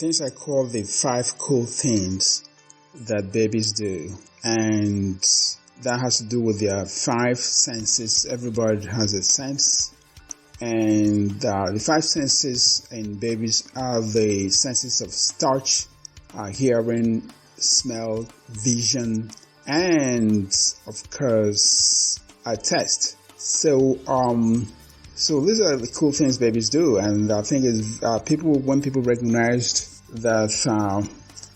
things I call the 5 cool things that babies do. And that has to do with their 5 senses. Everybody has a sense. And the 5 senses in babies are the senses of touch, hearing, smell, vision, and of course, taste. So these are the cool things babies do, and I think when people recognized that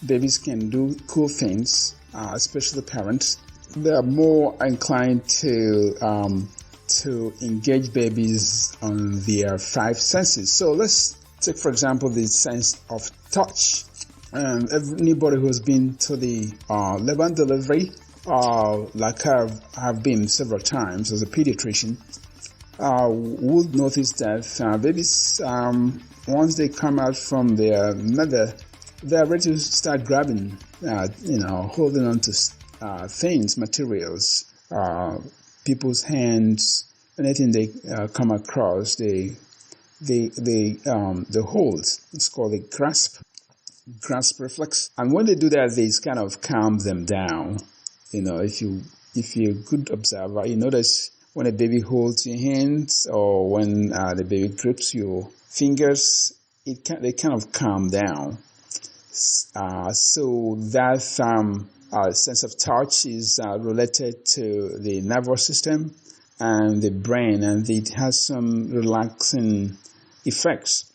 babies can do cool things, especially parents, they are more inclined to engage babies on their 5 senses. So let's take, for example, the sense of touch. Anybody who has been to the labor and delivery, like I've been several times as a pediatrician, would notice that babies, once they come out from their mother, they're ready to start grabbing, holding on to things, materials, people's hands, anything they come across, they hold. It's called a grasp reflex. And when they do that, they kind of calm them down. If you're a good observer, you notice when a baby holds your hands or when the baby grips your fingers, they kind of calm down. So that sense of touch is related to the nervous system and the brain, and it has some relaxing effects.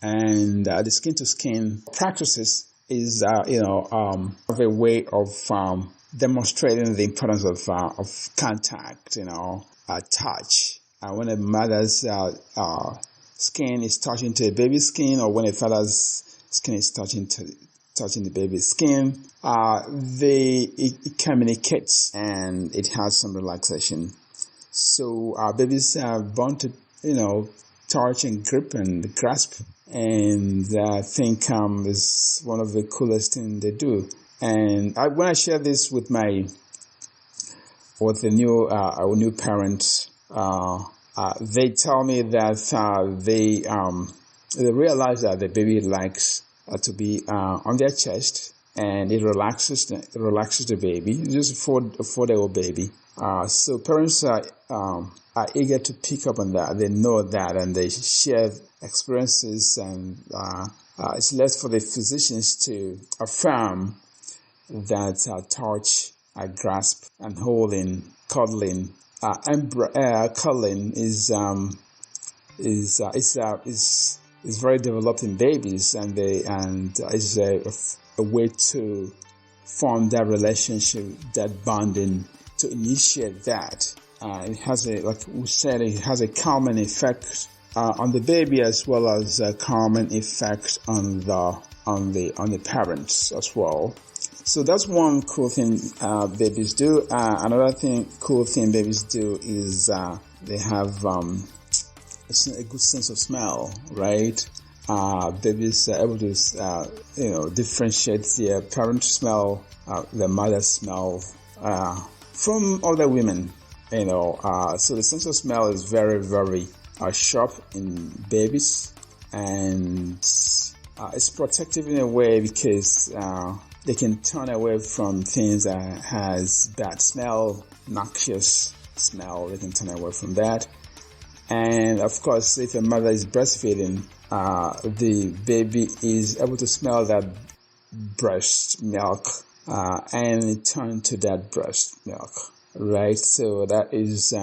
And the skin-to-skin practices is a way of demonstrating the importance of contact, touch. When a mother's skin is touching to a baby's skin, or when a father's skin is touching the baby's skin, it communicates and it has some relaxation. So babies are born to touch and grip and grasp, and I think is one of the coolest things they do. And when I share this with the new parents, they tell me that they realize that the baby likes to be on their chest, and it relaxes the baby. It's just a 4-day-old baby. So parents are eager to pick up on that. They know that, and they share experiences, and it's left for the physicians to affirm that touch, grasp, and holding, cuddling, cuddling is very developed in babies, and is a way to form that relationship, that bonding, to initiate that. It has it has a calming effect on the baby, as well as a calming effect on the parents as well. So that's one cool thing babies do. Another cool thing babies do is they have a good sense of smell, right? Babies are able to differentiate their parent smell, their mother's smell from other women. So the sense of smell is very, very sharp in babies, and it's protective in a way because they can turn away from things that has bad smell, noxious smell. They can turn away from that. And of course, if a mother is breastfeeding, the baby is able to smell that breast milk, and it turns to that breast milk, right? So that is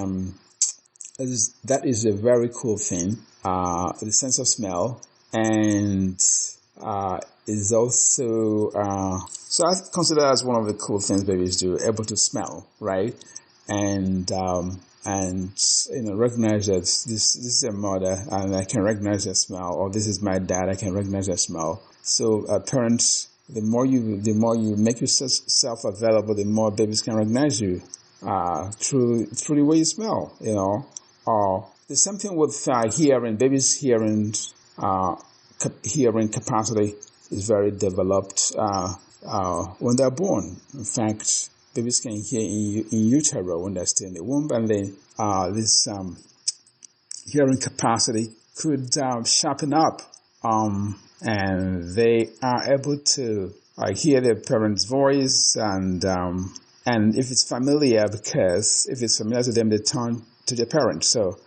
a very cool thing. The sense of smell, and is also so I consider that as one of the cool things babies do, able to smell, right? And recognize that this is a mother, and I can recognize that smell, or this is my dad, I can recognize that smell. So parents, the more you make yourself available, the more babies can recognize you through the way you smell. There's something with hearing. Babies' hearing capacity is very developed when they're born. In fact, babies can hear in utero when they're still in the womb, and then this hearing capacity could sharpen up and they are able to hear their parents' voice, and if it's familiar, because if it's familiar to them, they turn to their parents. So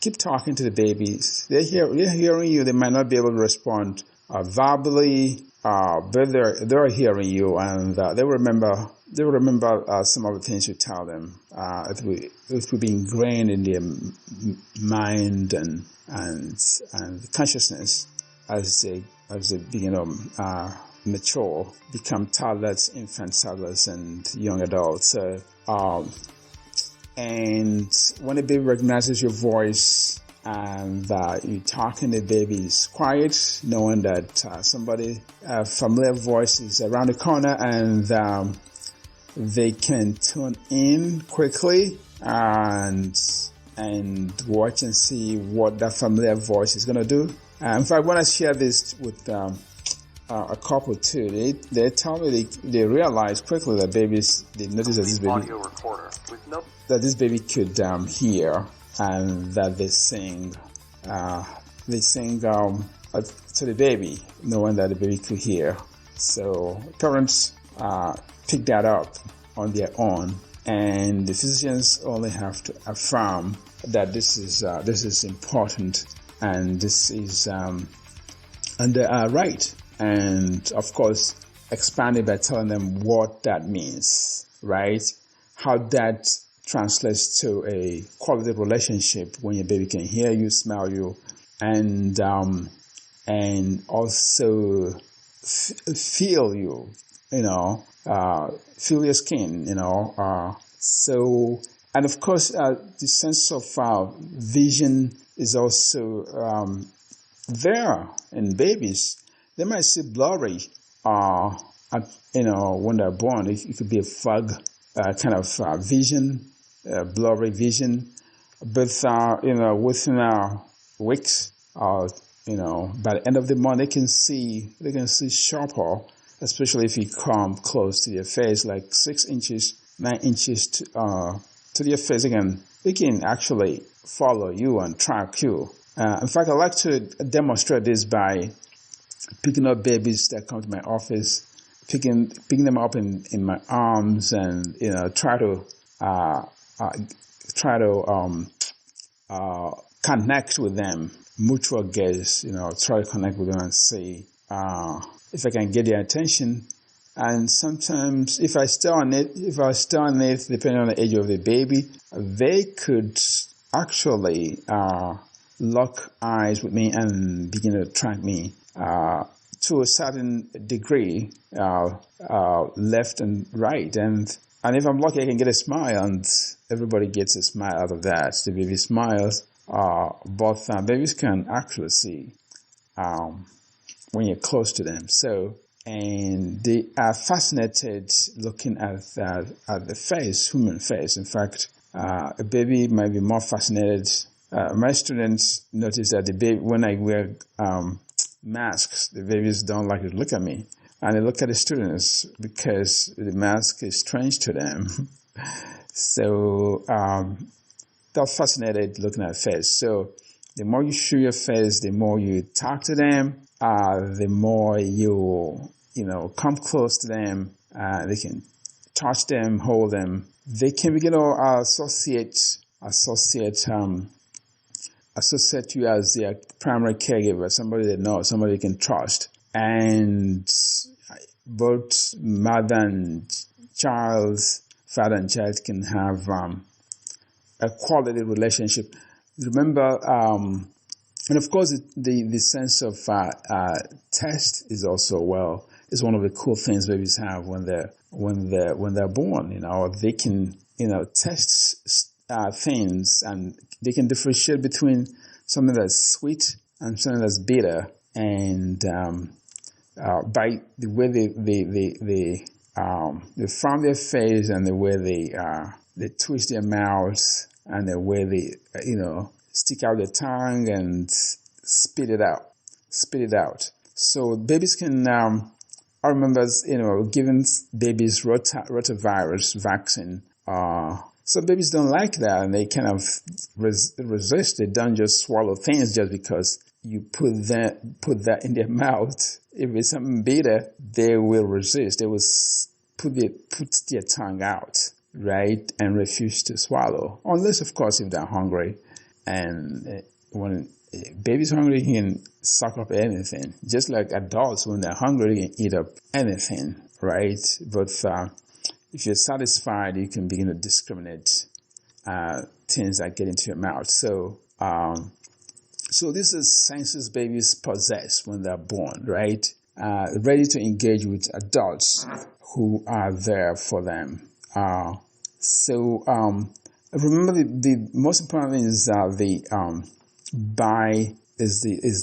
keep talking to the babies. They're hearing you. They might not be able to respond verbally, but they're hearing you, and they will remember some of the things you tell them. It will be ingrained in their mind and consciousness as they begin to mature, become toddlers, infants, toddlers, and young adults. So, and when a baby recognizes your voice and you talking, the baby is quiet, knowing that somebody, a familiar voice is around the corner, and they can tune in quickly and watch and see what that familiar voice is going to do. In fact, when I share this with a couple too, they tell me they realize quickly that babies, they notice that this baby could hear, and that they sing to the baby, knowing that the baby could hear. So parents pick that up on their own, and the physicians only have to affirm that this is important, and this is and they are right, and of course expand it by telling them what that means, right? How that translates to a quality relationship when your baby can hear you, smell you, and also feel you, feel your skin, so, and of course, the sense of vision is also there in babies. They might see blurry, when they're born. It could be a fog kind of vision, blurry vision, but within weeks, by the end of the month, they can see sharper, especially if you come close to their face, like 6 inches, 9 inches to their face. They can actually follow you and track you. In fact, I like to demonstrate this by picking up babies that come to my office, picking them up in my arms, and try to connect with them, mutual gaze. Try to connect with them and see if I can get their attention. And sometimes, if I stay on it, depending on the age of the baby, they could actually lock eyes with me and begin to track me to a certain degree, left and right. And if I'm lucky, I can get a smile, and everybody gets a smile out of that. The baby smiles. Both babies can actually see when you're close to them. So, and they are fascinated looking at the face, human face. In fact, a baby might be more fascinated. My students notice that the baby, when I wear masks, the babies don't like to look at me, and they look at the students because the mask is strange to them. So they're fascinated looking at face. So the more you show your face, the more you talk to them, the more you come close to them. They can touch them, hold them. They can begin to associate you as their primary caregiver, somebody they know, somebody they can trust. And both mother and child, father and child can have a quality relationship. Remember, and of course, the sense of taste is also is one of the cool things babies have when they're born. They can taste things, and they can differentiate between something that's sweet and something that's bitter, and by the way they form their face, and the way they twist their mouths, and the way they stick out their tongue and spit it out. So babies can. I remember giving babies rotavirus vaccine. Some babies don't like that, and they kind of resist. They don't just swallow things just because you put that in their mouth, if it's something bitter, they will resist. They will put their tongue out, right, and refuse to swallow. Unless, of course, if they're hungry. And when a baby's hungry, he can suck up anything. Just like adults, when they're hungry, they can eat up anything, right? But if you're satisfied, you can begin to discriminate things that get into your mouth. So this is senses babies possess when they're born, right? Ready to engage with adults who are there for them. Remember the most important thing is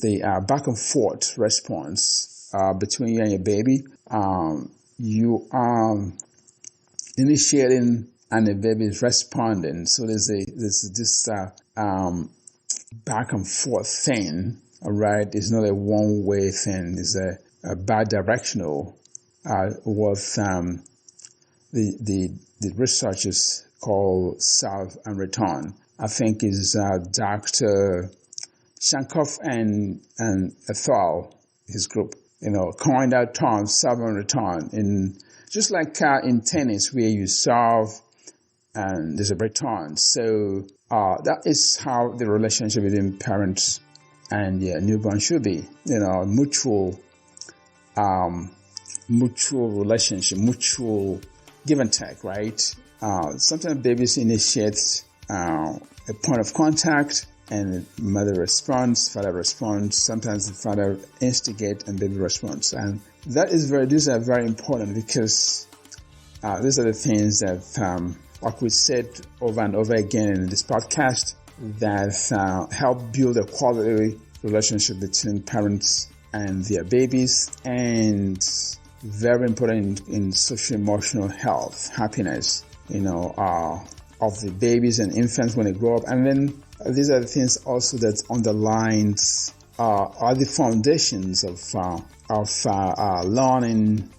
the back and forth response between you and your baby. You are initiating and the baby is responding. So there's this back and forth thing. All right, it's not a one way thing. It's a bidirectional. What the researchers call serve and return. I think is Dr. Shankoff and Ethel, his group, coined that term, serve and return. Just like in tennis, where you serve and there's a return. So that is how the relationship between parents and newborn should be. Mutual relationship, mutual give and take, right? Sometimes babies initiate a point of contact and mother responds, father responds. Sometimes the father instigates and baby responds. And these are very important because these are the things that, like we said over and over again in this podcast, that help build a quality relationship between parents and their babies, and very important in social-emotional health, happiness, of the babies and infants when they grow up. And then these are the things also that underlines are the foundations of learning,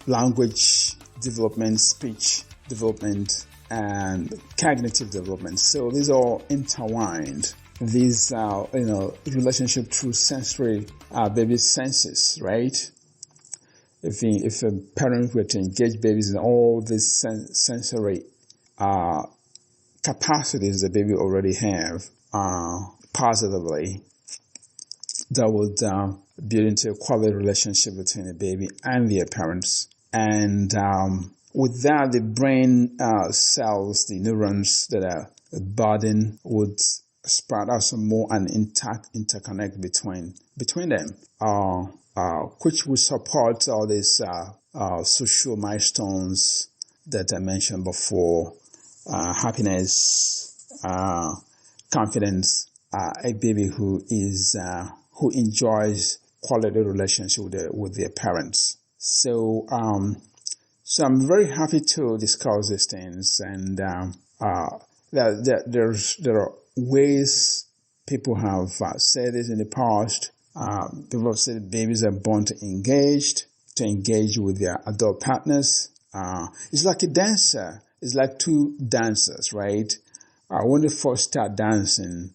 language development, speech development, and cognitive development. So these are all intertwined. These relationship through sensory baby senses, right? If a parent were to engage babies in all these sensory capacities the baby already have positively, that would build into a quality relationship between the baby and their parents. And with that, the brain cells, the neurons that are burdened, would spread out some more and interconnect between them, which will support all these social milestones that I mentioned before: happiness, confidence. A baby who enjoys quality relationship with their parents. So I'm very happy to discuss these things, and there are ways people have said it in the past. People have said babies are born to engage with their adult partners. It's like a dancer. It's like two dancers, right? When they first start dancing,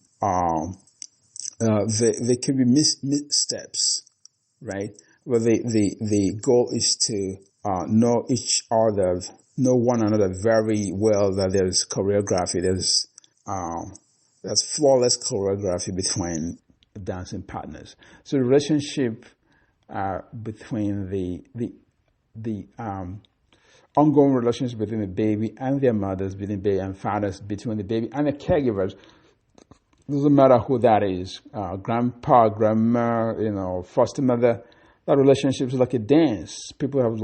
they can be missteps, right? Well, the goal is to know each other, know one another very well. That there's choreography. There's flawless choreography between dancing partners. So the relationship between the ongoing relationship between the baby and their mothers, between the baby and fathers, between the baby and the caregivers. Doesn't matter who that is, grandpa, grandma, foster mother. That relationship is like a dance. People have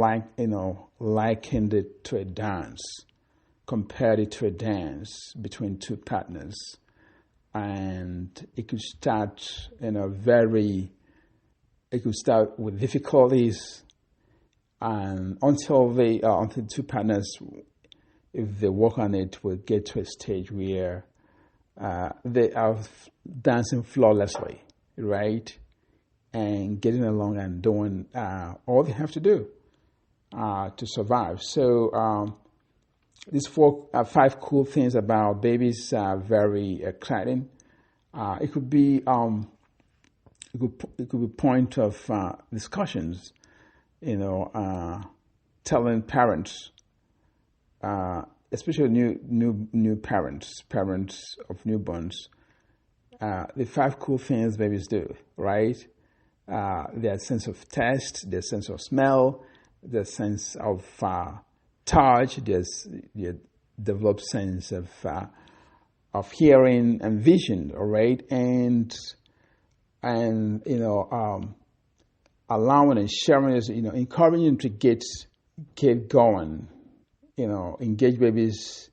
likened it to a dance, compared it to a dance between two partners. And it could start it could start with difficulties, and until two partners, if they work on it, will get to a stage where they are dancing flawlessly, right? And getting along and doing all they have to do to survive. So these 5 cool things about babies are very exciting. It could be it could be point of discussions, telling parents, especially new parents of newborns, the 5 cool things babies do, right? Their sense of taste, their sense of smell, their sense of touch, their developed sense of hearing and vision, all right, and allowing and sharing is, encouraging them to get going, engage babies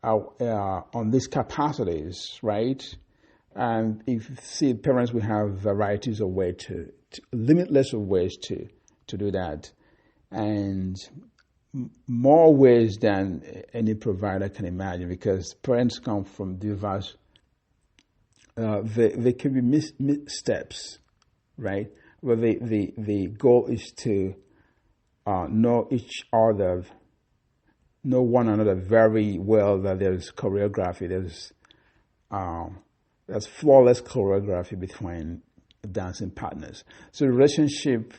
on these capacities, right? And if you see, parents will have varieties of ways limitless of ways to do that, and more ways than any provider can imagine, because parents come from diverse. They can be missteps, right? Where the goal is to know one another very well. That there's choreography, there's flawless choreography between dancing partners. So the relationship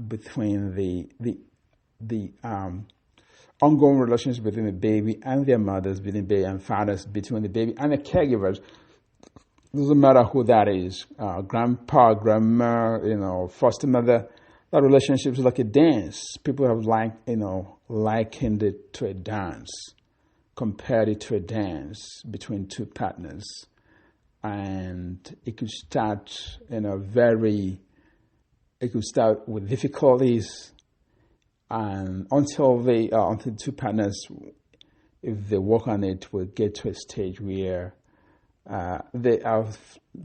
between the ongoing relationship between the baby and their mothers, between the baby and fathers, between the baby and the caregivers. Doesn't matter who that is, grandpa, grandma, foster mother. That relationship is like a dance. People have likened it to a dance, compared it to a dance between two partners, and it could start it could start with difficulties, and until two partners, if they work on it, will get to a stage where they are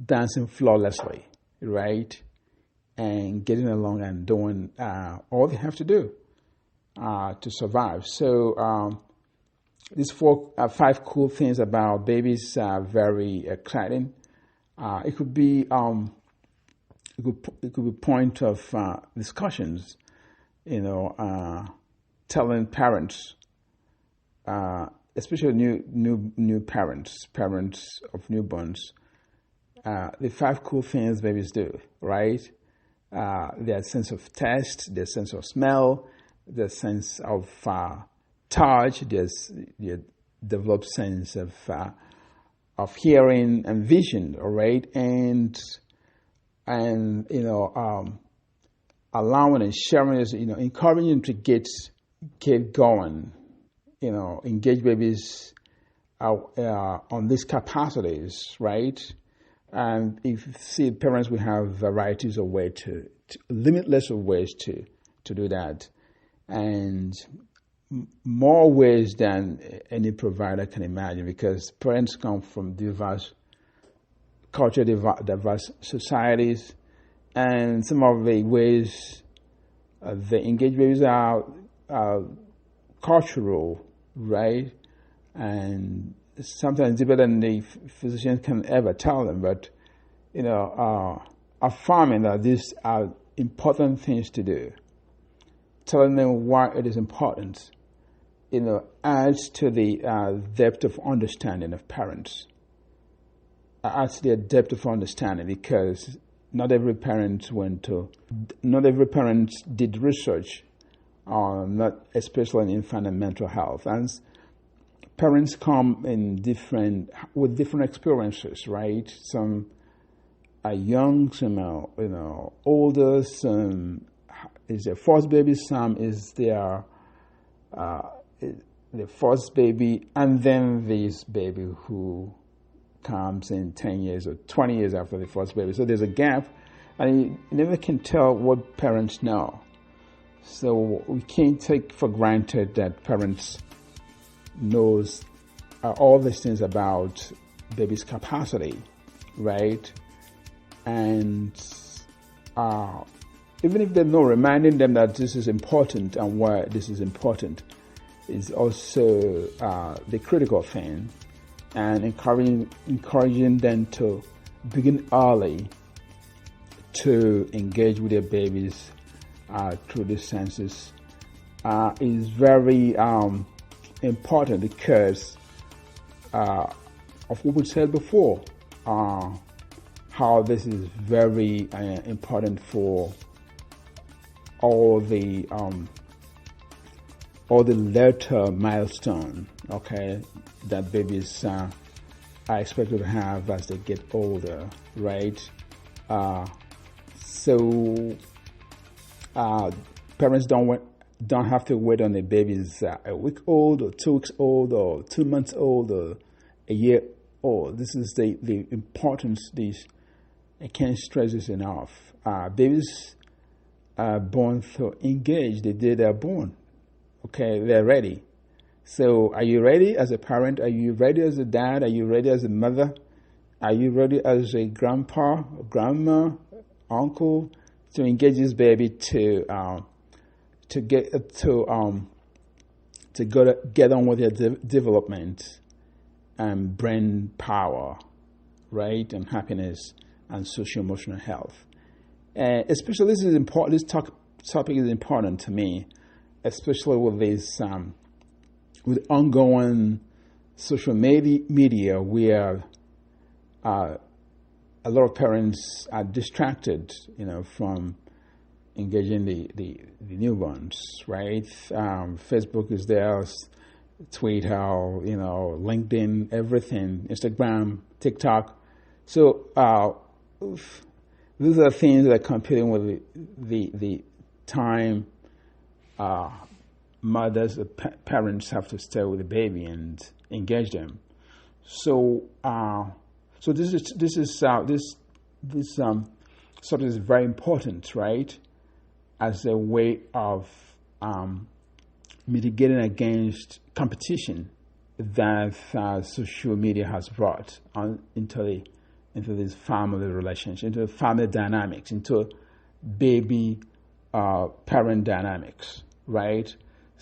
dancing flawlessly, right? And getting along and doing all they have to do to survive. So these 5 cool things about babies are very exciting. It could be point of discussions, telling parents, especially new parents of newborns, the 5 cool things babies do, right? Their sense of taste, their sense of smell, their sense of touch, their developed sense of hearing and vision, all right, and allowing and sharing is, encouraging them to get going, engage babies on these capacities, right? And if you see, parents will have varieties of ways limitless of ways to do that, and more ways than any provider can imagine, because parents come from diverse diverse societies, and some of the ways they engage babies are cultural, right? And sometimes deeper than the physicians can ever tell them, but affirming that these are important things to do, telling them why it is important, adds to the depth of understanding of parents, adds to their depth of understanding, because not every parent did research on, not especially in infant and mental health, and parents come with different experiences, right? Some are young, some are older, some is their first baby, some is their first baby, and then this baby who comes in 10 years or 20 years after the first baby. So there's a gap, and you never can tell what parents know. So we can't take for granted that parents knows all these things about baby's capacity, right? And even if they know, reminding them that this is important and why this is important is also the critical thing, and encouraging them to begin early to engage with their babies through the senses is very important, because of what we said before, how how this is very important for all the later milestone, okay, that babies are expected to have as they get older, right? So parents don't have to wait on the babies a week old or 2 weeks old or 2 months old or a year old. This is the importance. I can't stress this enough. Babies are born so engaged the day they're born. Okay, they're ready. So are you ready as a parent? Are you ready as a dad? Are you ready as a mother? Are you ready as a grandpa, grandma, uncle to engage this baby to get on with their development and brain power, right, and happiness and social emotional health? Especially this is important. This topic is important to me, especially with this with ongoing social media where a lot of parents are distracted, from engaging the newborns, right? Facebook is there, Twitter, LinkedIn, everything, Instagram, TikTok. So these are things that are competing with the time mothers, parents have to stay with the baby and engage them. So this something is very important, right? As a way of mitigating against competition that social media has brought into this family relationship, into family dynamics, into baby parent dynamics, right?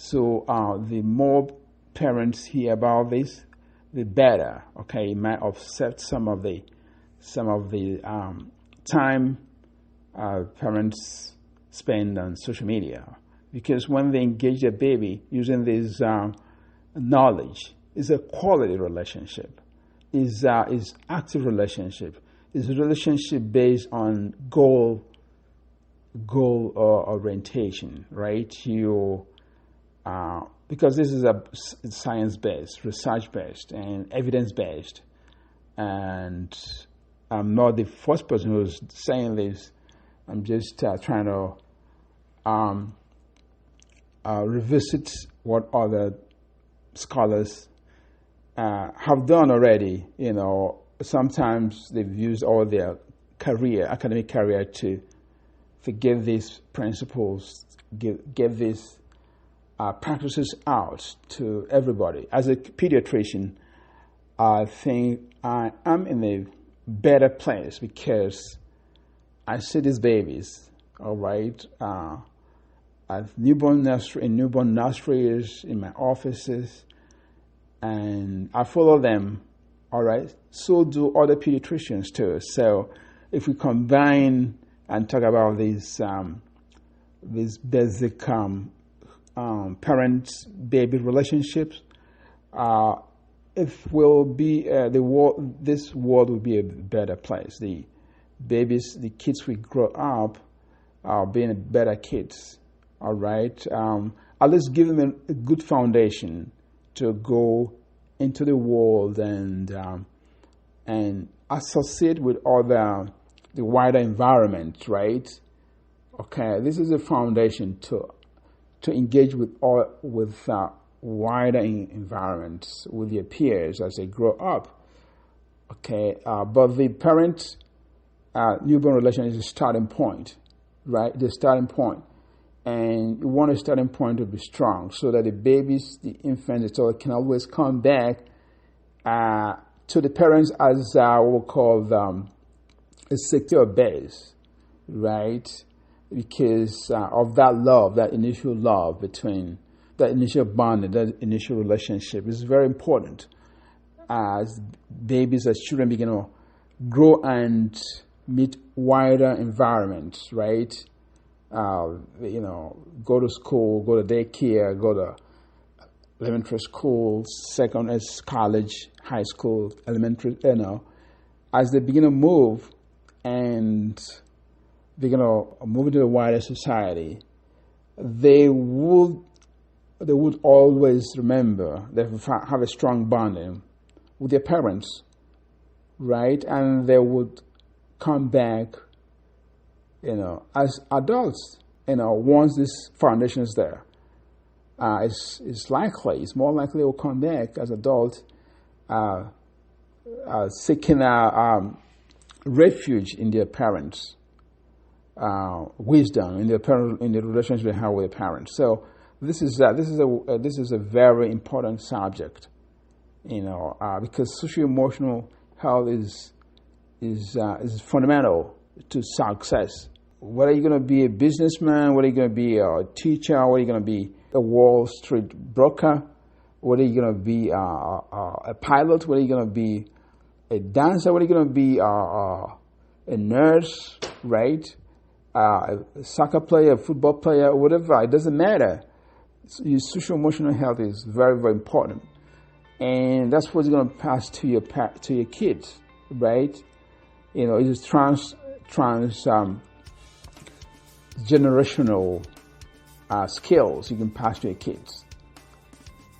So the more parents hear about this, the better. Okay, it might offset some of the time parents spend on social media, because when they engage their baby using this knowledge, is a quality relationship, is active relationship, is a relationship based on goal orientation, right? Because this is science-based, research-based, and evidence-based. And I'm not the first person who's saying this. I'm just trying to revisit what other scholars have done already. Sometimes they've used all their academic career to give these principles, give these practices out to everybody. As a pediatrician, I think I am in a better place because I see these babies, all right, at newborn nurseries, in my offices, and I follow them, all right. So do other pediatricians too. So if we combine and talk about these basic parent-baby relationships, it will be this world will be a better place. The kids will grow up being better kids. All right, at least give them a good foundation to go into the world and associate with the wider environment. Right. Okay, this is a foundation to engage with wider environments, with your peers as they grow up. Okay, but the parent newborn relation is a starting point, right? The starting point, and you want a starting point to be strong, so that the babies, the infants, the child can always come back to the parents as we'll call a secure base, right? Because of that love, that initial love between, that initial bonding, that initial relationship is very important as babies, as children begin to grow and meet wider environments, right? Go to school, go to daycare, go to elementary school, college, high school, elementary, as they begin to move and they're gonna move into the wider society, they would always remember, they have a strong bonding with their parents, right? And they would come back, as adults, once this foundation is there. It's more likely will come back as adults, seeking refuge in their parents' wisdom, in the relationship they have with their parents. So this is a very important subject, because socio-emotional health is fundamental to success. Whether you're going to be a businessman, whether you're going to be a teacher, whether you're going to be a Wall Street broker, whether you're going to be a pilot, whether you're going to be a dancer, whether you're going to be a nurse, right? A soccer player, a football player, whatever, it doesn't matter. Your social emotional health is very, very important, and that's what's going to pass to your kids, right? It is generational skills you can pass to your kids.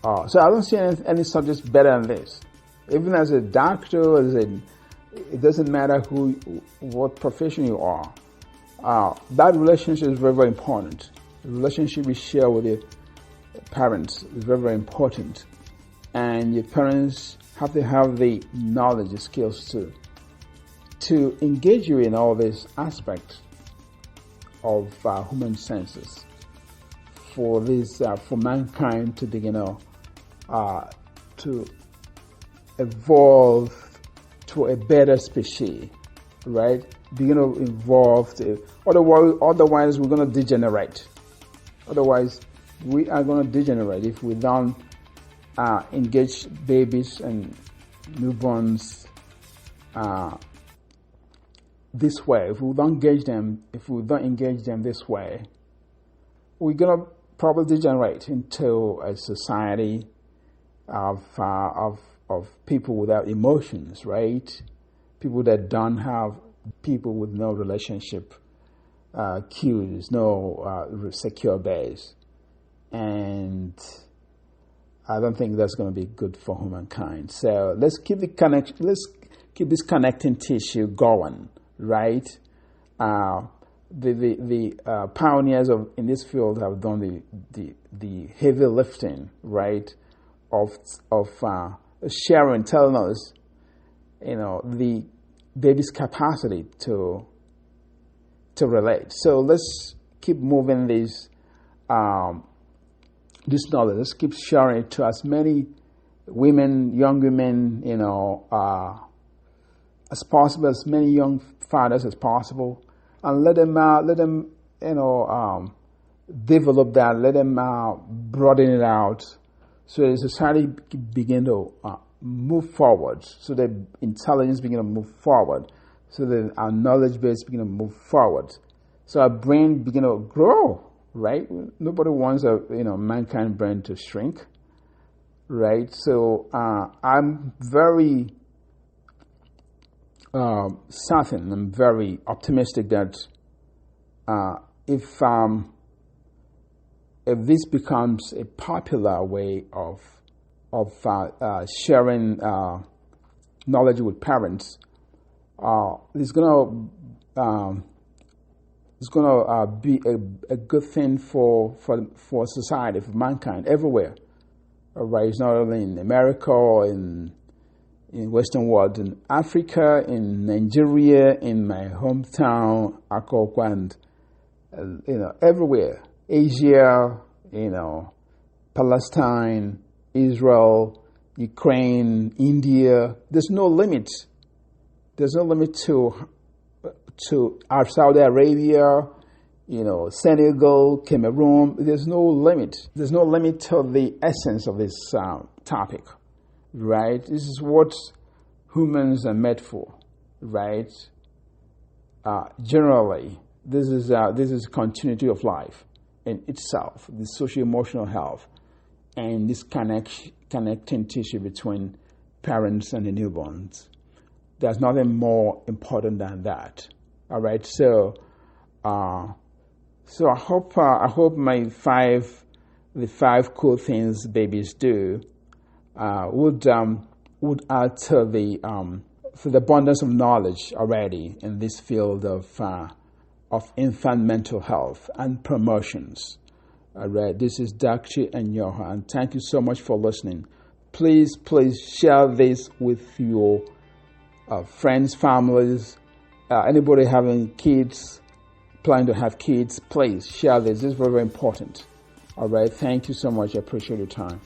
So I don't see any subject better than this. Even as a doctor, it doesn't matter what profession you are. That relationship is very, very important. The relationship you share with your parents is very, very important. And your parents have to have the knowledge, the skills to engage you in all these aspects of human senses for mankind to begin to evolve to a better species, right? Begin to evolve. Otherwise, we're going to degenerate. Otherwise, we are going to degenerate if we don't engage babies and newborns this way. If we don't engage them this way, we're going to probably degenerate into a society of people without emotions, right? People that don't have, people with no relationship cues, no secure base. And I don't think that's going to be good for humankind. So let's keep this connecting tissue going, right? The pioneers in this field have done the heavy lifting, right? Of sharing, telling us, the baby's capacity to relate. So let's keep moving this knowledge. Let's keep sharing it to as many women, young women, as possible, as many young fathers as possible, and let them develop that. Let them broaden it out, so that society begin to move forward, so that intelligence begin to move forward, so that our knowledge base begin to move forward, so our brain begin to grow. Right? Nobody wants mankind brain to shrink. Right? So I'm very certain. I'm very optimistic that if this becomes a popular way of sharing knowledge with parents, it's going to be a good thing for society, for mankind, everywhere. Right? It's not only in America or in Western world, in Africa, in Nigeria, in my hometown, Akokwa, and everywhere. Asia, Palestine, Israel, Ukraine, India. There's no limit. There's no limit to Saudi Arabia, Senegal, Cameroon. There's no limit. There's no limit to the essence of this topic, right? This is what humans are made for, right? Generally, this is continuity of life in itself, the socio-emotional health, and this connecting tissue between parents and the newborns. There's nothing more important than that. All right. So I hope the five cool things babies do would add to the abundance of knowledge already in this field of infant mental health and promotions. All right. This is Dr. Anyoha, and thank you so much for listening. Please share this with your friends, families, anybody having kids, planning to have kids. Please share this. This is very, very important. All right. Thank you so much. I appreciate your time.